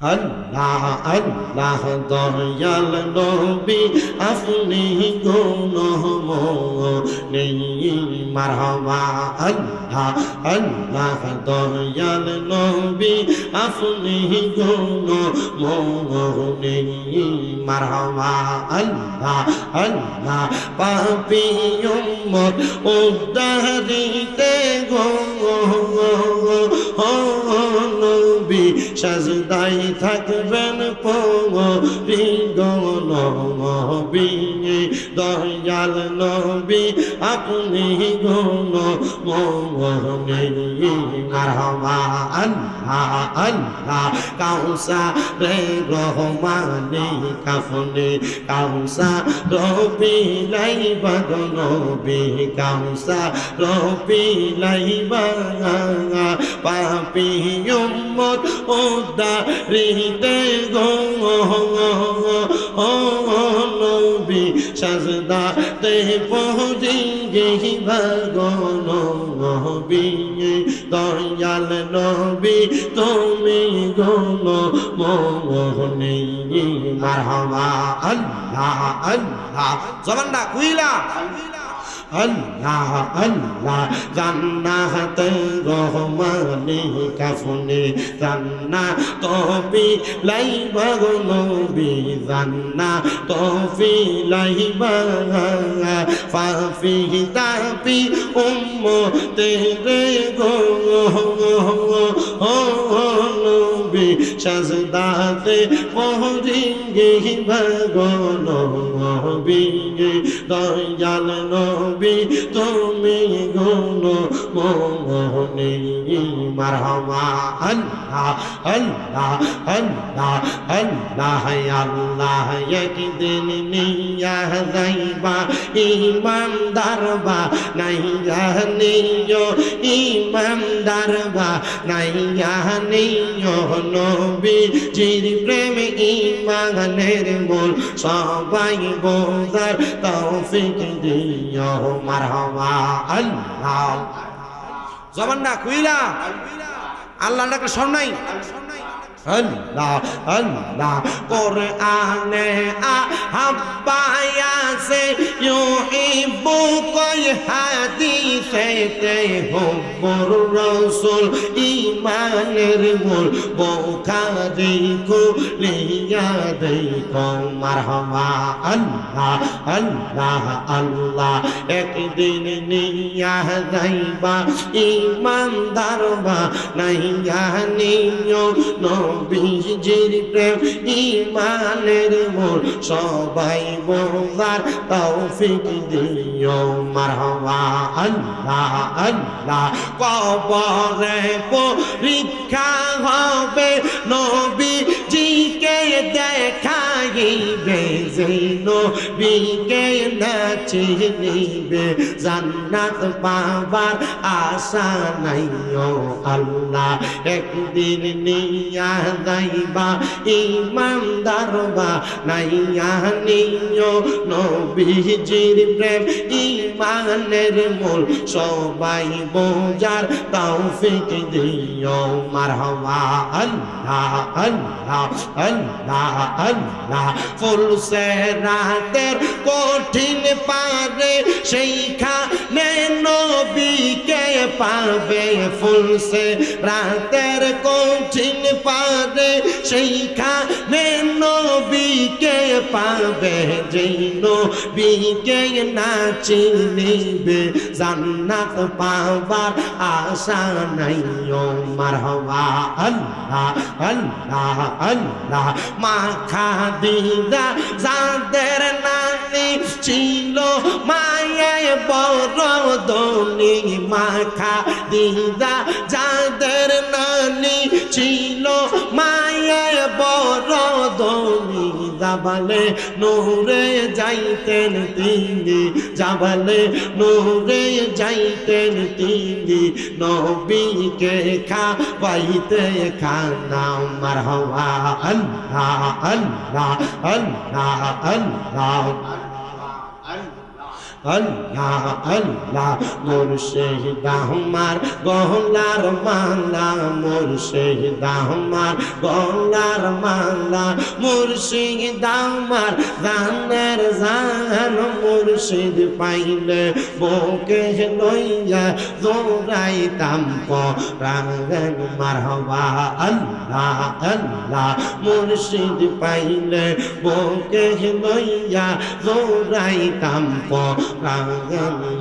আল্লাহ আল্লাহ দয়াল নবী আপনি গুণময় মারহাবা আল্লাহ আল্লাহ দয়াল নবী আপনি গুণময় মারহাবা আল্লাহ আল্লাহ পাপী উম্মত উদ্ধারিতে গো নবী সাজদাই থাকবেন পরি নবী দয়াল নবী আপনি গুণময় মারহাবা আল্লাহ আল্লাহ কাউসারে রহমানি কাফনে কাউসা রবি লাইবা নবী কাউসা রবি লাইবা পাপী উম্মত উদ্ধারিতে গো নবী সাজদাতে পৌঁছিবা গো নবী দয়াল নবী তুমি গুণময় মারহাবা আল্লাহ আল্লাহ জবানটা কুইলা আল্লাহ আল্লাহ জান্নাতে রহমানি কাফনে জান্নাত তফি লাইবা গো নবী জান্নাত তফি লাইবা ফাফি তাফি উম্মতে রে গো নবী সাজদাতে পৌঁছিবা গো নবী দয়াল নবী তুমি গুণময় মারহাবা আল্লাহ আল্লাহ আল্লাহ আল্লাহ আল্লাহ একদিন নিয়া যাইবা ইমানদার বা নাই জানিও ইমানদার বা নাই জানিও নবীজির প্রেম ইমানের মূল সবাই বোঝার তৌফিক দিও মারহাবা আল্লাহ জবানটা কুইলা আল্লাহ ডাকে শোন নাই আল্লাহ আল্লাহ কোরআনে আহাব্বায়াসে ইউহিব্বু কয় হাদিসেতে হুব্বুর রাসূল ঈমানের মূল বুখারী কুলিয়া দেখো মারহাবা আল্লাহ আল্লাহ আল্লাহ একদিন নিয়া যাইবা ঈমানদার বা নাই জানিও নবীজির প্রেম ঈমানের মূল সবাই বোঝার তৌফিক দিও মারহাবা আল্লাহ আল্লাহ কবরে পরীক্ষা হবে নবীজিকে দেখাইবে যেই নবীকে না চিনিবে জান্নাত পাবার আশা নাই ও আল্লাহ একদিন নিয়া যাইবা ইমানদার বা নাইয়া নিও নবীজির প্রেম ঈমানের মূল সবাই বোঝার তৌফিক দিও মারহাবা আল্লাহ আল্লাহ আল্লাহ আল্লাহ ফুলসে রাতের কঠিন পারে সেইখানে নবীকে পাবে ফুলসে রাতের কঠিন পারে সেইখানে নবীকে পাবে যেই নবীকে না চিনিবে জান্নাত পাবার আশা নাই ও মারহাবা আল্লাহ আল্লাহ আল্লাহ মা খাদিজা যাদের নানি ছিল মায়ের বড় ধনী মা খাদিজা যাদের নানি ছিল মায়ের বড় ধনী জাবালে নূরে যাইতেন তিনি জাবালে নূরে যাইতেন তিনি নবীকে খাওয়াইতে খানা মারহাবা আল্লাহ আল্লাহ আল্লাহ আল্লাহ আল্লাহ আল্লাহ মুর্শিদ আমার গলার মালা মুর্শিদ আমার গলার মালা মুর্শিদ আমার জানের জান মুর্শিদ পাইলে বুকে লইয়া দৌড়াইতাম পরাণ মারহাবা আল্লাহ আল্লাহ মুর্শিদ পাইলে বুকে লইয়া দৌড়াইতাম পরাণ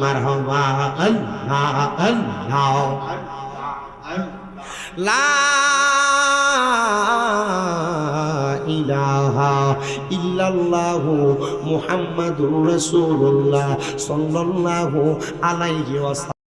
মারহাবা আল্লাহ আল্লাহ লা ইলাহা ইল্লাল্লাহু মুহাম্মাদুর রাসূলুল্লাহ সাল্লাল্লাহু আলাইহি ওয়াসাল্লাম।